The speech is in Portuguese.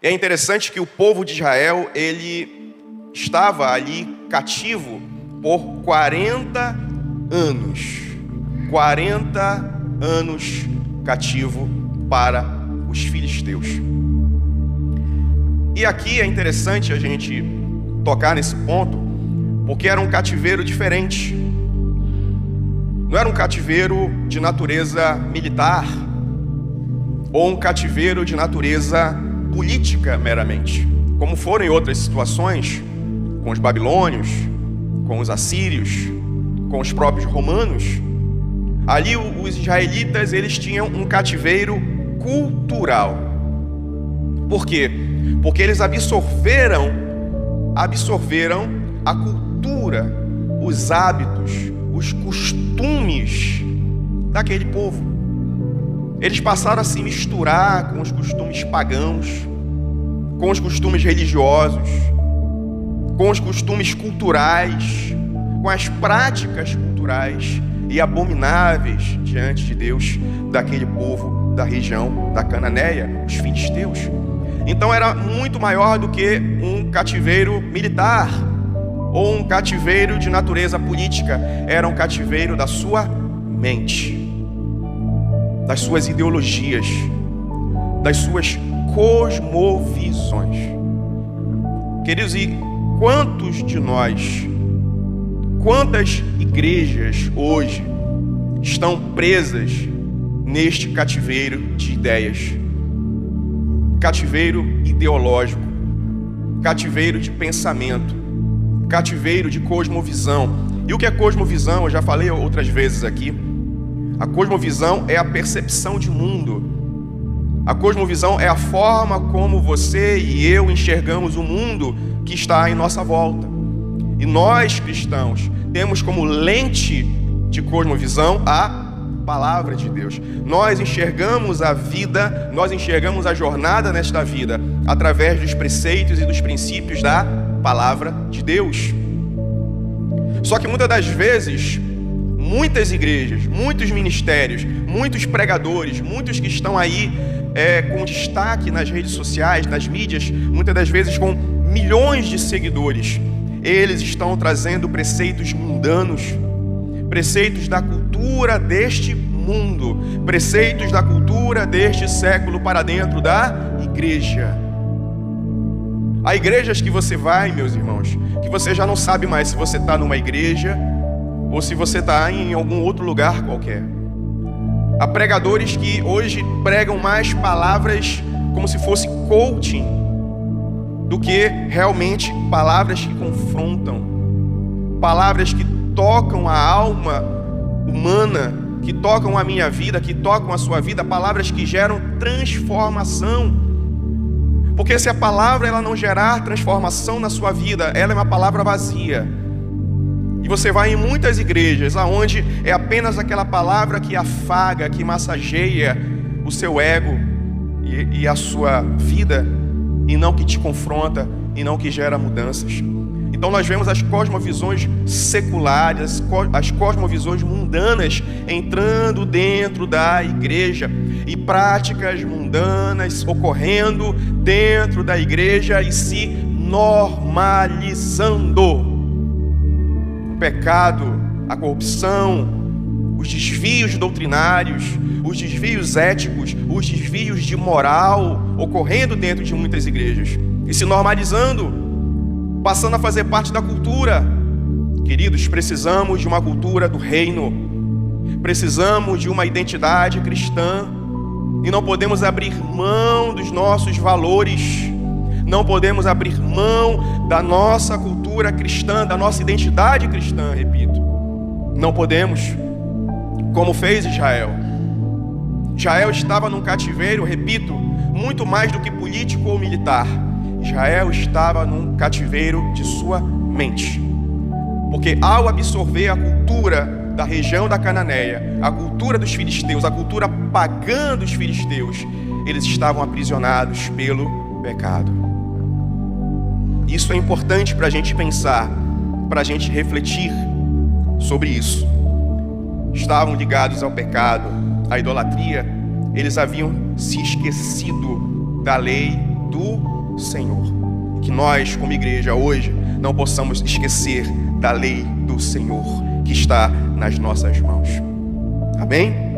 E é interessante que o povo de Israel, ele estava ali cativo por 40 anos. 40 anos cativo para os filisteus. E aqui é interessante a gente tocar nesse ponto, porque era um cativeiro diferente. Não era um cativeiro de natureza militar, ou um cativeiro de natureza política meramente, como foram em outras situações, com os babilônios, com os assírios, com os próprios romanos. Ali os israelitas, eles tinham um cativeiro cultural. Por quê? Porque eles absorveram a cultura, os hábitos, os costumes daquele povo. Eles passaram a se misturar com os costumes pagãos, com os costumes religiosos, com os costumes culturais, com as práticas culturais e abomináveis diante de Deus daquele povo da região da Cananéia, os filisteus. Então era muito maior do que um cativeiro militar ou um cativeiro de natureza política. Era um cativeiro da sua mente, das suas ideologias, das suas cosmovisões. Queridos, e quantos de nós, quantas igrejas hoje estão presas neste cativeiro de ideias? Cativeiro ideológico, cativeiro de pensamento, cativeiro de cosmovisão. E o que é cosmovisão? Eu já falei outras vezes aqui. A cosmovisão é a percepção de mundo. A cosmovisão é a forma como você e eu enxergamos o mundo que está em nossa volta. E nós, cristãos, temos como lente de cosmovisão a palavra de Deus. Nós enxergamos a vida, nós enxergamos a jornada nesta vida através dos preceitos e dos princípios da palavra de Deus. Só que muitas das vezes, muitas igrejas, muitos ministérios, muitos pregadores, muitos que estão aí com destaque nas redes sociais, nas mídias, muitas das vezes com milhões de seguidores, eles estão trazendo preceitos mundanos, preceitos da cultura deste mundo, preceitos da cultura deste século para dentro da igreja. Há igrejas que você vai, meus irmãos, que você já não sabe mais se você está numa igreja ou se você está em algum outro lugar qualquer. Há pregadores que hoje pregam mais palavras como se fosse coaching do que realmente palavras que confrontam, palavras que tocam a alma humana, que tocam a minha vida, que tocam a sua vida, palavras que geram transformação. Porque se a palavra ela não gerar transformação na sua vida, ela é uma palavra vazia. E você vai em muitas igrejas onde é apenas aquela palavra que afaga, que massageia o seu ego e a sua vida, e não que te confronta, e não que gera mudanças. Então nós vemos as cosmovisões seculares, as cosmovisões mundanas entrando dentro da igreja, e práticas mundanas ocorrendo dentro da igreja e se normalizando. O pecado, a corrupção, os desvios doutrinários, os desvios éticos, os desvios de moral ocorrendo dentro de muitas igrejas e se normalizando, passando a fazer parte da cultura. Queridos, precisamos de uma cultura do reino, precisamos de uma identidade cristã, e não podemos abrir mão dos nossos valores, não podemos abrir mão da nossa cultura cristã, da nossa identidade cristã, repito. Não podemos, como fez Israel. Israel estava num cativeiro, repito, muito mais do que político ou militar. Israel estava num cativeiro de sua mente. Porque ao absorver a cultura da região da Cananéia, a cultura dos filisteus, a cultura pagã dos filisteus, eles estavam aprisionados pelo pecado. Isso é importante para a gente pensar, para a gente refletir sobre isso. Estavam ligados ao pecado, à idolatria. Eles haviam se esquecido da lei do Senhor. Que nós, como igreja, hoje, não possamos esquecer da lei do Senhor que está nas nossas mãos. Amém?